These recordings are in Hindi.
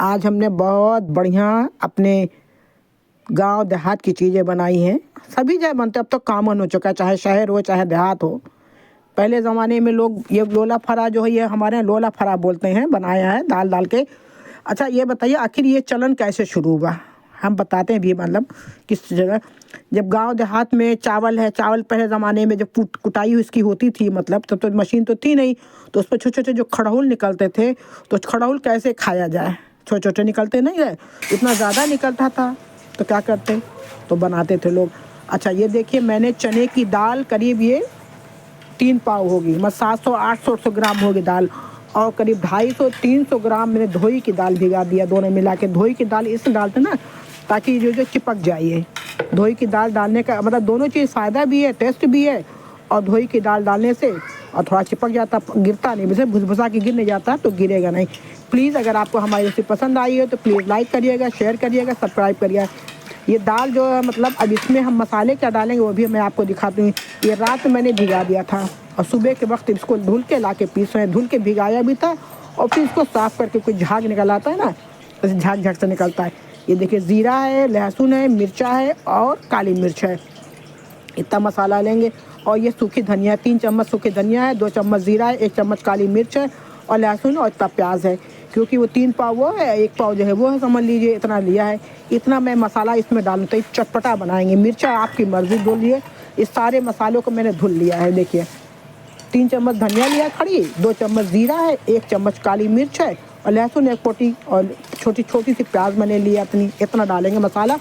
आज हमने बहुत बढ़िया अपने गांव देहात की चीज़ें बनाई हैं। सभी जगह बनते, अब तो कॉमन हो चुका है, चाहे शहर हो चाहे देहात हो। पहले ज़माने में लोग ये लोला फरा जो है, ये हमारे यहाँ लोला फरा बोलते हैं, बनाया है दाल डाल के। अच्छा ये बताइए आखिर ये चलन कैसे शुरू हुआ? हम बताते हैं भी, मतलब किस जगह जब गांव देहात में चावल है, चावल पहले ज़माने में जब कुटाई इसकी होती थी, मतलब तब तो मशीन तो थी नहीं, तो उस पर छोटे छोटे जो खड़हुल निकलते थे, तो खड़हुल कैसे खाया जाए, छोटे छोटे निकलते नहीं है, इतना ज़्यादा निकलता था तो क्या करते, तो बनाते थे लोग। अच्छा ये देखिए, मैंने चने की दाल करीब ये 3 पाव होगी, मतलब 700-800 ग्राम होगी दाल, और करीब 250-300 ग्राम मैंने धोई की दाल भिगा दिया। दोनों मिला के धोई की दाल इसलिए डालते ना ताकि जो चिपक जाए। धोई की दाल डालने का मतलब दोनों चीज़ फ़ायदा भी है, टेस्ट भी है, और धोई की दाल डालने से और थोड़ा चिपक जाता, गिरता नहीं, वैसे भुसभुसा के गिर नहीं जाता, तो गिरेगा नहीं। प्लीज़ अगर आपको हमारी रेसिपी पसंद आई हो तो प्लीज़ लाइक करिएगा, शेयर करिएगा, सब्सक्राइब करिएगा। ये दाल जो है, मतलब अब इसमें हम मसाले क्या डालेंगे वो भी मैं आपको दिखाती हूँ। ये रात मैंने भिगा दिया था और सुबह के वक्त इसको धुल के ला के पीस रहे हैं। धुल के भिगाया भी था और फिर इसको साफ़ करके कोई झाग निकल आता है ना, जैसे झाग झाग से निकलता है। ये देखिए, ज़ीरा है, लहसुन है, मिर्चा है और काली मिर्च है। इतना मसाला लेंगे, और ये सूखी धनिया 3 चम्मच सूखी धनिया है, 2 चम्मच ज़ीरा है, 1 चम्मच काली मिर्च है और लहसुन, और इतना प्याज है, क्योंकि वो 3 पाव वो है, 1 पाव जो है वो है, समझ लीजिए इतना लिया है। इतना मैं मसाला इसमें डालूँ तो चटपटा बनाएंगे। मिर्चा आपकी मर्ज़ी धुलिए। इस सारे मसालों को मैंने धुल लिया है। देखिए 3 चम्मच धनिया लिया खड़ी, 2 चम्मच ज़ीरा है, 1 चम्मच काली मिर्च है और लहसुन 1 पोटी, और छोटी छोटी सी प्याज मैंने लिया अपनी। इतना डालेंगे मसाला,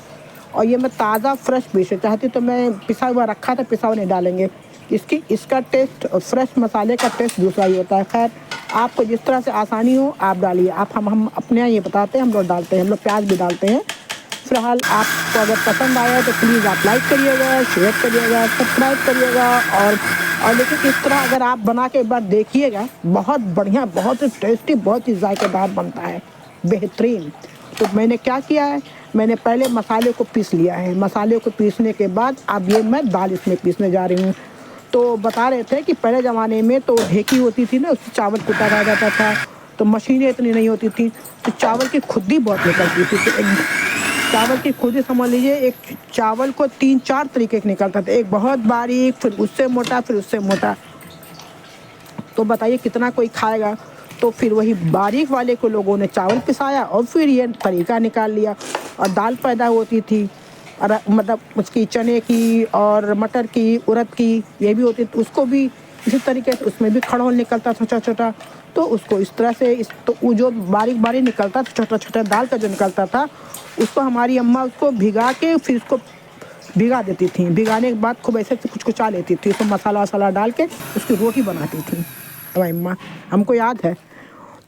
और ये मैं ताज़ा फ्रेश पीसे, चाहती तो मैं पिसा हुआ रखा था, पिसा हुआ नहीं डालेंगे। इसका टेस्ट, फ्रेश मसाले का टेस्ट दूसरा ही होता है। खैर आपको जिस तरह से आसानी हो आप डालिए। आप हम अपने यहाँ ये बताते हैं, हम लोग डालते हैं, हम लोग प्याज भी डालते हैं। फिलहाल आपको अगर पसंद आया तो प्लीज़ आप लाइक करिएगा, शेयर करिएगा, सब्सक्राइब करिएगा। और लेकिन इस तरह अगर आप बना के एक बार देखिएगा, बहुत बढ़िया, बहुत ही टेस्टी, बहुत ही जायकेदार बनता है, बेहतरीन। तो मैंने क्या किया है, मैंने पहले मसाले को पीस लिया है। मसाले को पीसने के बाद अब ये मैं दाल इसमें पीसने जा रही हूँ। तो बता रहे थे कि पहले ज़माने में तो ढेकी होती थी ना, उससे चावल कूटा रह जाता था, तो मशीनें इतनी नहीं होती थी, तो चावल की खुदी बहुत निकलती थी। तो एक चावल की खुदी समझ लीजिए, एक चावल को 3-4 तरीके के निकलता था, एक बहुत बारीक, फिर उससे मोटा, फिर उससे मोटा। तो बताइए कितना कोई खाएगा। तो फिर वही बारीक वाले को लोगों ने चावल पिसाया और फिर ये तरीका निकाल लिया, और दाल पैदा होती थी, और मतलब उसकी चने की और मटर की, उड़द की, ये भी होती थी, उसको भी इसी तरीके से उसमें भी खड़होल निकलता था छोटा छोटा। तो उसको इस तरह से तो वो जो बारीक बारीक निकलता था, छोटा छोटा दाल का जो निकलता था, उसको हमारी अम्मा उसको भिगा के फिर उसको भिगा देती थी। भिगाने के बाद खूब ऐसे कुछ लेती थी, तो मसाला वसाला डाल के उसकी रोटी बनाती थी हमारी अम्मा, हमको याद है।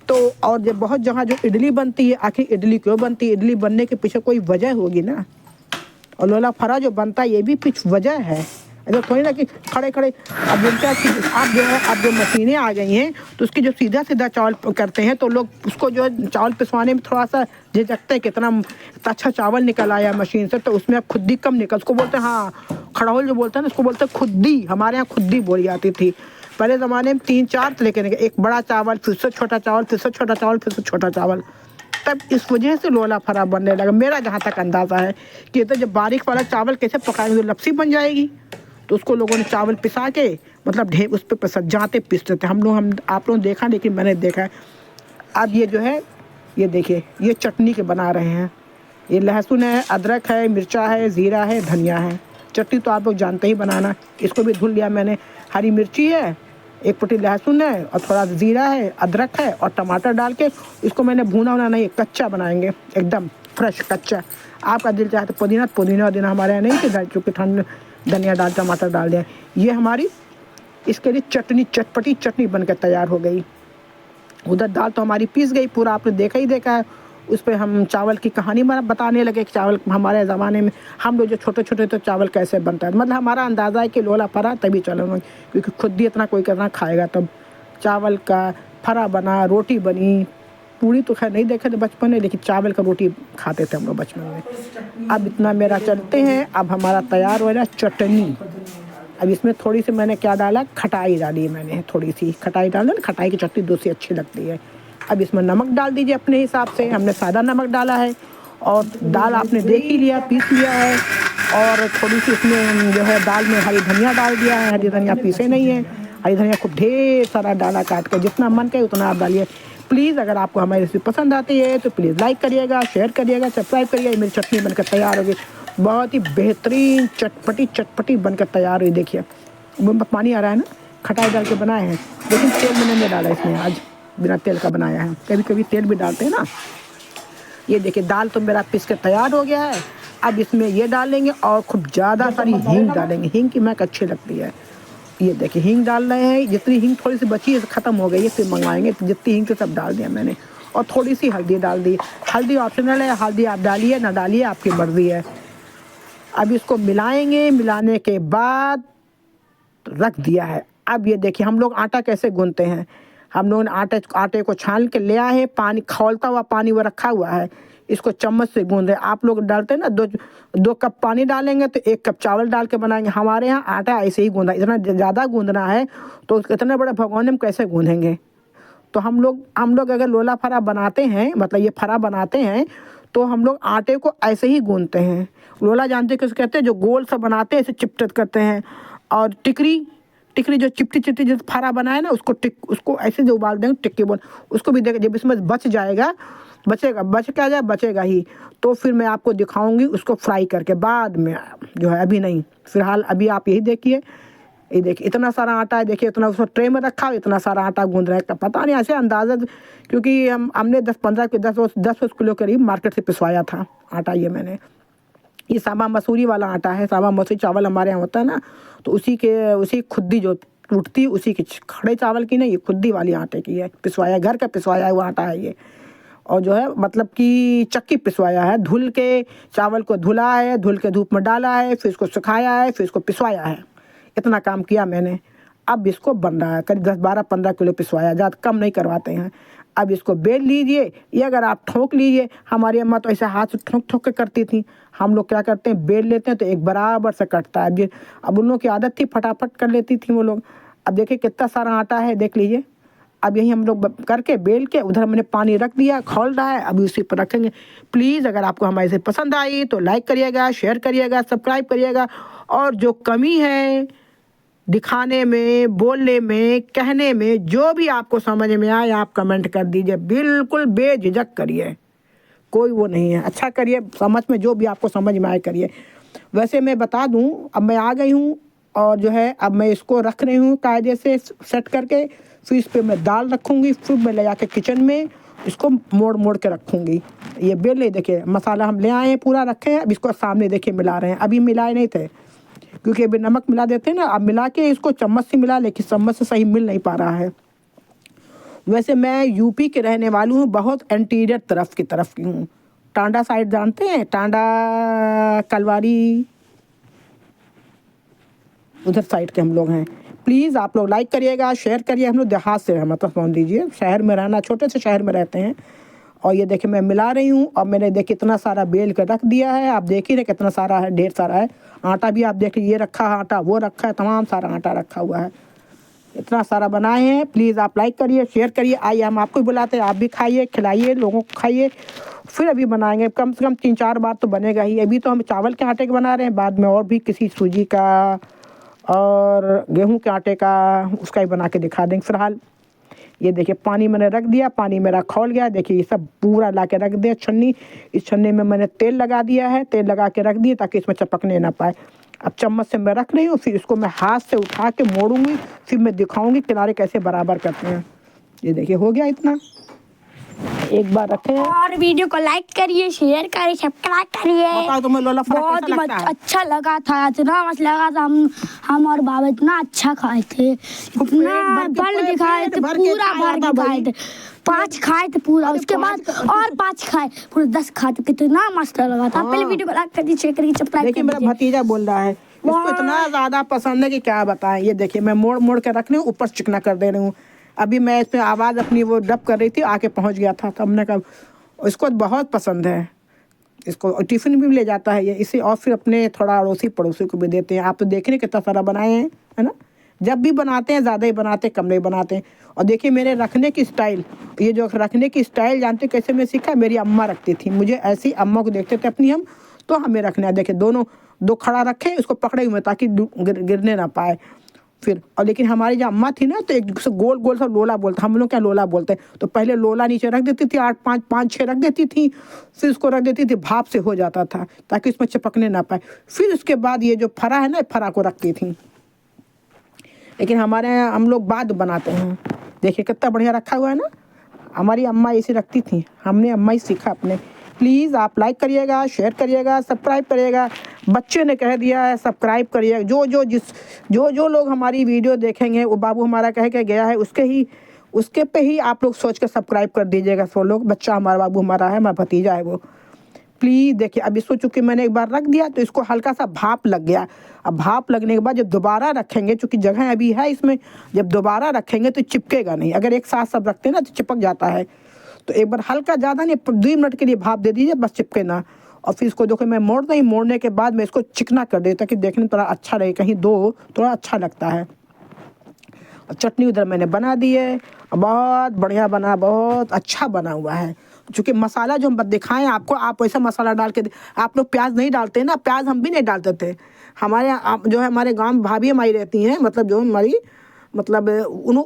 तो और जब बहुत जगह जो इडली बनती है, आखिर इडली क्यों बनती है? इडली बनने के पीछे कोई वजह होगी ना। और लोला फरा जो बनता है ये भी कुछ वजह है, ऐसा थोड़ी ना कि खड़े खड़े। अब बोलते हैं आप जो है, अब जो मशीनें आ गई हैं तो उसकी जो सीधा सीधा चावल करते हैं, तो लोग उसको जो है चावल पिसवाने में थोड़ा सा झिझकते हैं, कितना अच्छा चावल निकल आया मशीन से, तो उसमें अब खुद्दी कम निकल, उसको बोलते हैं, हाँ खड़होल जो बोलते हैं ना, उसको बोलते हैं खुद्दी। हमारे यहाँ खुद्दी बोली जाती थी पहले ज़माने में। 3-4 तरीके के, एक बड़ा चावल, फिर से छोटा चावल, फिर से छोटा चावल, फिर से छोटा चावल। तब इस वजह से लोला फरा बनने लगा, मेरा जहाँ तक अंदाज़ा है कि तो जब बारीक वाला चावल कैसे पकाएंगे तो लपसी बन जाएगी। तो उसको लोगों ने चावल पिसा के, मतलब उस पर जाते पीसते थे हम आप लोगों ने देखा, लेकिन मैंने देखा है। अब ये जो है, ये देखिए, ये चटनी के बना रहे हैं। ये लहसुन है, अदरक है, मिर्चा है, ज़ीरा है, धनिया है। चटनी तो आप लोग जानते ही बनाना। इसको भी धुल लिया मैंने। हरी मिर्ची है, 1 पोटी लहसुन है, और थोड़ा ज़ीरा है, अदरक है, और टमाटर डाल के इसको मैंने भुना होना नहीं, कच्चा बनाएंगे, एकदम फ्रेश कच्चा। आपका दिल चाहे तो पुदीना हमारे यहाँ नहीं कि चूँकि ठंड, धनिया डाल, टमाटर डाल दिया। ये हमारी इसके लिए चटनी, चटपटी चटनी बनकर तैयार हो गई। उधर दाल तो हमारी पीस गई, पूरा आपने देखा है। उस पर हम चावल की कहानी बताने लगे कि चावल हमारे ज़माने में हम लोग जो छोटे छोटे तो चावल कैसे बनता है। मतलब हमारा अंदाज़ा है कि लोला फरा तभी चलो, क्योंकि खुद ही इतना कोई करना खाएगा, तब चावल का फरा बना, रोटी बनी। पूड़ी तो खैर नहीं देखे थे बचपन में, लेकिन चावल का रोटी खाते थे हम लोग बचपन में। अब इतना मेरा चलते हैं, अब हमारा तैयार हो रहा है चटनी। अब इसमें थोड़ी सी मैंने क्या डाला, खटाई डाली है मैंने, थोड़ी सी खटाई डाल दो ना, खटाई की चटनी दूसरी अच्छी लगती है। अब इसमें नमक डाल दीजिए अपने हिसाब से, हमने सादा नमक डाला है। और दाल आपने देख ही लिया, पीस लिया है। और थोड़ी सी इसमें जो है दाल में हरी धनिया डाल दिया है, हरी धनिया पीसे नहीं है, हरी धनिया खूब ढेर सारा डाला काट कर, जितना मन करे उतना आप डालिए। प्लीज़ अगर आपको हमारी रेसिपी पसंद आती है तो प्लीज़ लाइक करिएगा, शेयर करिएगा, सब्सक्राइब करिएगा। मेरी चटनी बनकर तैयार होगी, बहुत ही बेहतरीन चटपटी बनकर तैयार हुई। देखिए पानी आ रहा है ना, खटाई डाल के बनाए हैं, लेकिन तेल मैंने नहीं डाला इसमें, आज बिना तेल का बनाया है। कभी कभी तेल भी डालते हैं ना। ये देखिए दाल तो मेरा पीस के तैयार हो गया है। अब इसमें ये डालेंगे और खूब ज़्यादा सारी हींग डालेंगे, हींग की महक अच्छी लगती है। ये देखिए हींग डाल रहे हैं, जितनी हींग थोड़ी सी बची है ख़त्म हो गई है, फिर मंगवाएंगे। तो जितनी हींग थी सब डाल दिया मैंने, और थोड़ी सी हल्दी डाल दी। हल्दी ऑप्शनल है, हल्दी आप डालिए ना डालिए आपकी मर्ज़ी है। अब इसको मिलाएंगे, मिलाने के बाद रख दिया है। अब ये देखिए हम लोग आटा कैसे गूंथते हैं। हम लोगों ने आटे को छान के ले आए हैं, पानी खौलता हुआ पानी वो रखा हुआ है, इसको चम्मच से गूंद रहे। आप लोग डालते हैं ना, दो कप पानी डालेंगे तो 1 कप चावल डाल के बनाएंगे। हमारे यहाँ आटा ऐसे ही गूंदा, इतना ज़्यादा गूंदना है तो इतने बड़े भगोने में कैसे गूंदेंगे। तो हम लोग अगर लोला फरा बनाते हैं, मतलब ये फरा बनाते हैं, तो हम लोग आटे को ऐसे ही गूंदते हैं। लोला जानते किस कहते हैं, जो गोल सा बनाते हैं, ऐसे चिपट करते हैं। और टिकरी जो चिपटी जो फरा बनाए ना, उसको ऐसे जो उबाल देंगे टिक्की बोल, उसको भी देखें। जब इसमें बचेगा ही, तो फिर मैं आपको दिखाऊंगी उसको फ्राई करके बाद में, जो है अभी नहीं। फिलहाल अभी आप यही देखिए। ये देखिए इतना सारा आटा है, देखिए इतना उसको ट्रे में रखा, इतना सारा आटा गूंद रहा है। पता नहीं ऐसे अंदाज़ा, क्योंकि हमने 10 किलो करीब मार्केट से पिसवाया था आटा। ये मैंने, ये सामा मसूरी वाला आटा है, सामा मसूरी चावल हमारे यहाँ होता है ना, तो उसी खुद्दी जो टूटती उसी की, खड़े चावल की नहीं, ये खुद्दी वाली आटे की है, पिसवाया, घर का पिसवाया हुआ आटा है ये। और जो है मतलब कि चक्की पिसवाया है, धुल के चावल को धुला है, धुल के धूप में डाला है, फिर इसको सुखाया है, फिर इसको पिसवाया है। इतना काम किया मैंने। अब इसको बन रहा है, करीब 10-12-15 किलो पिसवाया, ज़्यादा कम नहीं करवाते हैं। अब इसको बेल लीजिए, ये अगर आप ठोक लीजिए, हमारी अम्मा तो ऐसे हाथ से ठोक के करती थी। हम लोग क्या करते हैं, बेल लेते हैं तो एक बराबर से कटता है। अब उन लोगों की आदत थी, फटाफट कर लेती थी वो लोग। अब देखिए कितना सारा आटा है, देख लीजिए। अब यही हम लोग करके बेल के, उधर मैंने पानी रख दिया, खौल रहा है, अभी उसी पर रखेंगे। प्लीज़ अगर आपको हमारे से पसंद आई तो लाइक करिएगा, शेयर करिएगा, सब्सक्राइब करिएगा। और जो कमी है दिखाने में, बोलने में, कहने में, जो भी आपको समझ में आए आप कमेंट कर दीजिए, बिल्कुल बेझिझक करिए, कोई वो नहीं है। अच्छा करिए, समझ में जो भी आपको समझ में आए करिए। वैसे मैं बता दूं, अब मैं आ गई हूँ और जो है अब मैं इसको रख रही हूँ कायदे से सेट करके। फिर इस पर मैं दाल रखूँगी, फिर मैं ले जाके किचन में इसको मोड़ के रखूँगी। ये बेल देखिए, मसाला हम ले आए हैं, पूरा रखे हैं। अब इसको सामने देखिए मिला रहे हैं, अभी मिलाए नहीं थे क्योंकि अभी नमक मिला देते हैं ना। अब मिला के इसको चम्मच से मिला, लेकिन चम्मच से सही मिल नहीं पा रहा है। वैसे मैं यूपी के रहने वाली हूँ, बहुत एंटीरियर तरफ की हूँ। टांडा साइड जानते हैं, टांडा कलवारी, उधर साइड के हम लोग हैं। प्लीज़ आप लोग लाइक करिएगा, शेयर करिए। हम लोग देहात से हैं, मतलब समझ लीजिए, शहर में रहना, छोटे से शहर में रहते हैं। और ये देखिए मैं मिला रही हूँ। अब मैंने देखिए इतना सारा बेल कर रख दिया है, आप देख ही रहे कितना सारा है, ढेर सारा है। आटा भी आप देखिए, ये रखा है आटा, वो रखा है, तमाम सारा आटा रखा हुआ है। इतना सारा बनाए हैं। प्लीज़ आप लाइक करिए, शेयर करिए। आइए हम आपको बुलाते हैं, आप भी खाइए, खिलाइए लोगों को, खाइए। फिर अभी बनाएंगे, कम से कम 3-4 बार तो बनेगा ही। अभी तो हम चावल के आटे के बना रहे हैं, बाद में और भी किसी सूजी का और गेहूं के आटे का, उसका ही बना के दिखा देंगे। फिलहाल ये देखिए पानी मैंने रख दिया, पानी मेरा खौल गया। देखिए ये सब पूरा ला के रख दिया छन्नी। इस छन्नी में मैंने तेल लगा दिया है, तेल लगा के रख दिया ताकि इसमें चपकने ना पाए। अब चम्मच से मैं रख रही हूँ, फिर इसको मैं हाथ से उठा के मोड़ूंगी, फिर मैं दिखाऊंगी किनारे कैसे बराबर करते हैं। ये देखिए हो गया इतना, एक बार रखें। और वीडियो को लाइक करिए, शेयर करिए, सब्सक्राइब करिए। बताओ तुम्हें लोला फरा कैसा लगता है? अच्छा लगा था, इतना मस्त लगा था। हम और बाबा इतना अच्छा खाए थे, इतना बन के खाए थे, पूरा भर के खाए थे। 5 खाए थे पूरा, उसके बाद और 5 खाए, पूरे 10 खाए थे। कितना मस्त लगा था। पहले वीडियो को लाइक करिए, शेयर करिए, सब्सक्राइब करिए। देखिए मेरा भतीजा बोल रहा है, इसको इतना ज्यादा पसंद है कि क्या बताएं। ये देखिए मैं मोड़ के रख रही हूँ, ऊपर चिकना कर दे रही हूँ। अभी मैं इसमें आवाज़ अपनी वो डब कर रही थी, आके पहुंच गया था, तो हमने कहा इसको बहुत पसंद है, इसको टिफ़िन भी ले जाता है ये इसे। और फिर अपने थोड़ा अड़ोसी पड़ोसी को भी देते हैं। आप तो देख रहे कितना सारा बनाए हैं, है ना। जब भी बनाते हैं ज़्यादा ही बनाते हैं, कम नहीं बनाते हैं। और देखिए मेरे रखने की स्टाइल, ये जो रखने की स्टाइल जानते कैसे मैं सीखा, मेरी अम्मा रखती थी, मुझे ऐसी अम्मा को देखते थे अपनी हम, तो हमें रखना है। देखिए दोनों दो खड़ा रखे, उसको पकड़े हुए ताकि गिरने ना पाए। फिर और लेकिन हमारी जो अम्मा थी ना, तो एक दूसरे गोल गोल सा लोला बोलते, हम लोग क्या लोला बोलते हैं, तो पहले लोला नीचे रख देती थी, 8 5 5 6 रख देती थी, फिर उसको रख देती थी, भाप से हो जाता था ताकि उसमें चिपकने ना पाए। फिर उसके बाद ये जो फरा है ना, फरा को रखती थी। लेकिन हमारे यहाँ हम लोग बाद बनाते हैं। देखिए कितना बढ़िया रखा हुआ है ना, हमारी अम्मा ऐसी रखती थी, हमने अम्मा ही सीखा अपने। प्लीज़ आप लाइक करिएगा, शेयर करिएगा, सब्सक्राइब करिएगा। बच्चे ने कह दिया है सब्सक्राइब करिएगा। जो लोग हमारी वीडियो देखेंगे, वो बाबू हमारा कह के गया है, उसके पे ही आप लोग सोच कर सब्सक्राइब कर दीजिएगा। सो लोग, बच्चा हमारा, बाबू हमारा है, हमारा भतीजा है वो। प्लीज़ देखिए, अब इसको चूँकि मैंने एक बार रख दिया तो इसको हल्का सा भाप लग गया। अब भाप लगने के बाद जब दोबारा रखेंगे, चूँकि जगह अभी है इसमें, जब दोबारा रखेंगे तो चिपकेगा नहीं। अगर एक साथ सब रखते हैं ना तो चिपक जाता है। तो एक बार हल्का, ज़्यादा नहीं, 2 मिनट के लिए भाप दे दीजिए, बस चिपके ना। और फिर इसको देखो मैं मोड़ने के बाद मैं इसको चिकना कर देता कि देखने में थोड़ा अच्छा रहे, कहीं दो थोड़ा अच्छा लगता है। और चटनी उधर मैंने बना दी है, बहुत बढ़िया बना, बहुत अच्छा बना हुआ है। चूँकि मसाला जो हम दिखाएं आपको, आप वैसा मसाला डाल के, आप लोग प्याज नहीं डालते ना, प्याज हम भी नहीं डालते थे। हमारे जो है हमारे गाँव में भाभी हमारी रहती हैं, मतलब जो हमारी, मतलब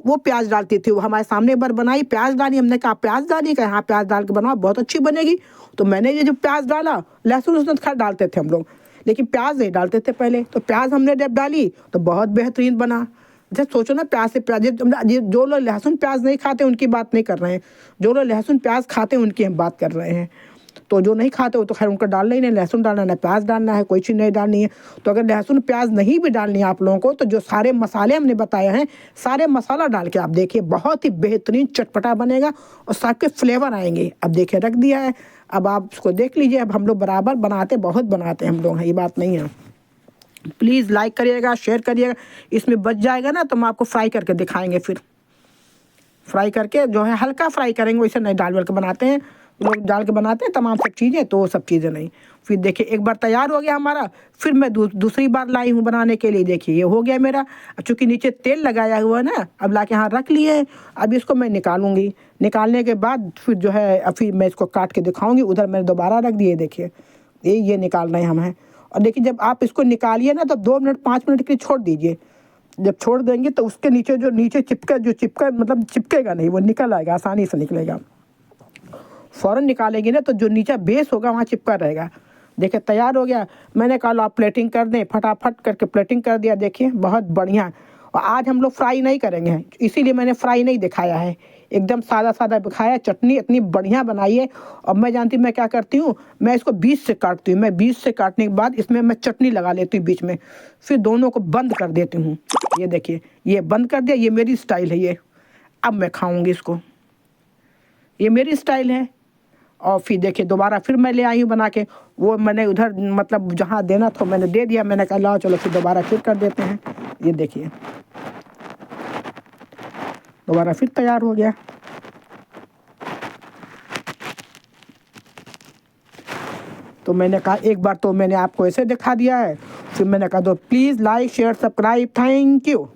वो प्याज डालती थी। वो हमारे सामने एक बार बनाई, प्याज डाली, हमने कहा प्याज डाली, कहा हाँ प्याज डाल के बनाओ बहुत अच्छी बनेगी। तो मैंने ये जो प्याज डाला, लहसुन उसमें खैर डालते थे हम लोग, लेकिन प्याज नहीं डालते थे पहले। तो प्याज हमने जब डाली तो बहुत बेहतरीन बना। जब सोचो ना, प्याज से प्याज, जो लोग लहसुन प्याज नहीं खाते उनकी बात नहीं कर रहे हैं, जो लोग लहसुन प्याज खाते हैं उनकी हम बात कर रहे हैं। तो जो नहीं खाते वो तो खैर उनका डालना ही नहीं, लहसुन डालना है, प्याज डालना है, कोई चीज़ नहीं डालनी है। तो अगर लहसुन प्याज नहीं भी डालनी है आप लोगों को, तो जो सारे मसाले हमने बताए हैं, सारे मसाला डाल के आप देखिए, बहुत ही बेहतरीन चटपटा बनेगा और सबके फ्लेवर आएंगे। अब देखिए रख दिया है, अब आप उसको देख लीजिए। अब हम लोग बराबर बनाते, बहुत बनाते हैं हम लोग, ये बात नहीं है। प्लीज़ लाइक करिएगा, शेयर करिएगा। इसमें बच जाएगा ना तो हम आपको फ्राई करके दिखाएंगे। फिर फ्राई करके जो है हल्का फ्राई करेंगे, वैसे नहीं डाल के बनाते हैं लोग, डाल के बनाते हैं तमाम सब चीज़ें, तो वो सब चीज़ें नहीं। फिर देखिए एक बार तैयार हो गया हमारा, फिर मैं दूसरी बार लाई हूँ बनाने के लिए। देखिए ये हो गया मेरा। अब चूँकि नीचे तेल लगाया हुआ है ना, अब ला के यहाँ रख लिए। अब इसको मैं निकालूंगी, निकालने के बाद फिर जो है फिर मैं इसको काट के दिखाऊंगी। उधर मैंने दोबारा रख दिए, देखिए ये निकाल रहे हैं हम हैं। और देखिए जब आप इसको निकालिए ना, तो 2 मिनट 5 मिनट के लिए छोड़ दीजिए। जब छोड़ देंगे तो उसके नीचे जो चिपका मतलब चिपकेगा नहीं, वो निकल आएगा, आसानी से निकलेगा। फ़ौरन निकालेंगे ना तो जो नीचे बेस होगा वहाँ चिपका रहेगा। देखिए तैयार हो गया। मैंने कहा लो आप प्लेटिंग कर दें, फटाफट करके प्लेटिंग कर दिया। देखिए बहुत बढ़िया। और आज हम लोग फ्राई नहीं करेंगे, इसीलिए मैंने फ्राई नहीं दिखाया है, एकदम सादा सादा दिखाया। चटनी इतनी बढ़िया बनाई है। और मैं जानती हूँ मैं क्या करती हूँ, मैं इसको बीच से काटती हूँ। मैं बीच से काटने के बाद इसमें मैं चटनी लगा लेती हूँ बीच में, फिर दोनों को बंद कर देती हूँ। ये देखिए ये बंद कर दिया, ये मेरी स्टाइल है ये। अब मैं खाऊँगी इसको, ये मेरी स्टाइल है। और फिर देखिए दोबारा फिर मैं ले आई हूँ बना के, वो मैंने उधर मतलब जहाँ देना था मैंने दे दिया। मैंने कहा लाओ चलो फिर दोबारा फिर कर देते हैं। ये देखिए दोबारा फिर तैयार हो गया। तो मैंने कहा एक बार तो मैंने आपको ऐसे दिखा दिया है, फिर मैंने कहा तो please like share subscribe, thank you.